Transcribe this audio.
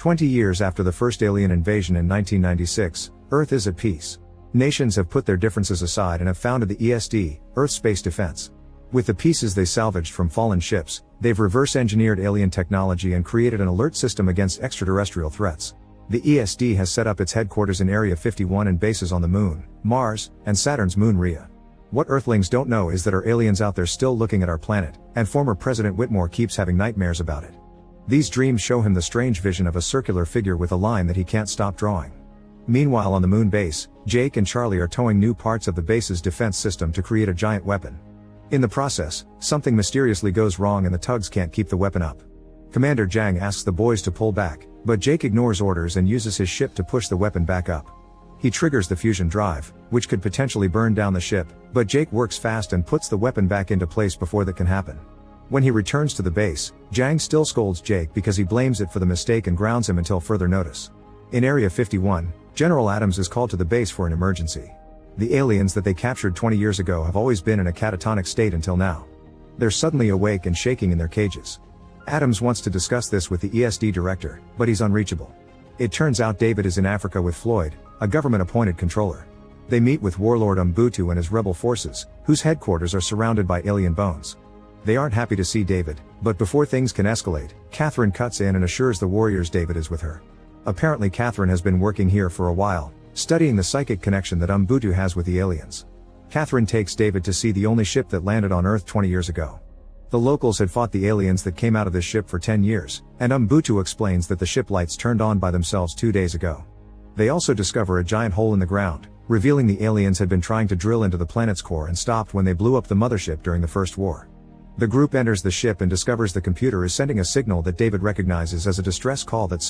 20 years after the first alien invasion in 1996, Earth is at peace. Nations have put their differences aside and have founded the ESD, Earth Space Defense. With the pieces they salvaged from fallen ships, they've reverse-engineered alien technology and created an alert system against extraterrestrial threats. The ESD has set up its headquarters in Area 51 and bases on the Moon, Mars, and Saturn's moon Rhea. What Earthlings don't know is that our aliens out there still looking at our planet, and former President Whitmore keeps having nightmares about it. These dreams show him the strange vision of a circular figure with a line that he can't stop drawing. Meanwhile on the moon base, Jake and Charlie are towing new parts of the base's defense system to create a giant weapon. In the process, something mysteriously goes wrong and the tugs can't keep the weapon up. Commander Jang asks the boys to pull back, but Jake ignores orders and uses his ship to push the weapon back up. He triggers the fusion drive, which could potentially burn down the ship, but Jake works fast and puts the weapon back into place before that can happen. When he returns to the base, Jang still scolds Jake because he blames it for the mistake and grounds him until further notice. In Area 51, General Adams is called to the base for an emergency. The aliens that they captured 20 years ago have always been in a catatonic state until now. They're suddenly awake and shaking in their cages. Adams wants to discuss this with the ESD director, but he's unreachable. It turns out David is in Africa with Floyd, a government-appointed controller. They meet with warlord Umbutu and his rebel forces, whose headquarters are surrounded by alien bones. They aren't happy to see David, but before things can escalate, Catherine cuts in and assures the warriors David is with her. Apparently Catherine has been working here for a while, studying the psychic connection that Umbutu has with the aliens. Catherine takes David to see the only ship that landed on Earth 20 years ago. The locals had fought the aliens that came out of this ship for 10 years, and Umbutu explains that the ship lights turned on by themselves 2 days ago. They also discover a giant hole in the ground, revealing the aliens had been trying to drill into the planet's core and stopped when they blew up the mothership during the First War. The group enters the ship and discovers the computer is sending a signal that David recognizes as a distress call that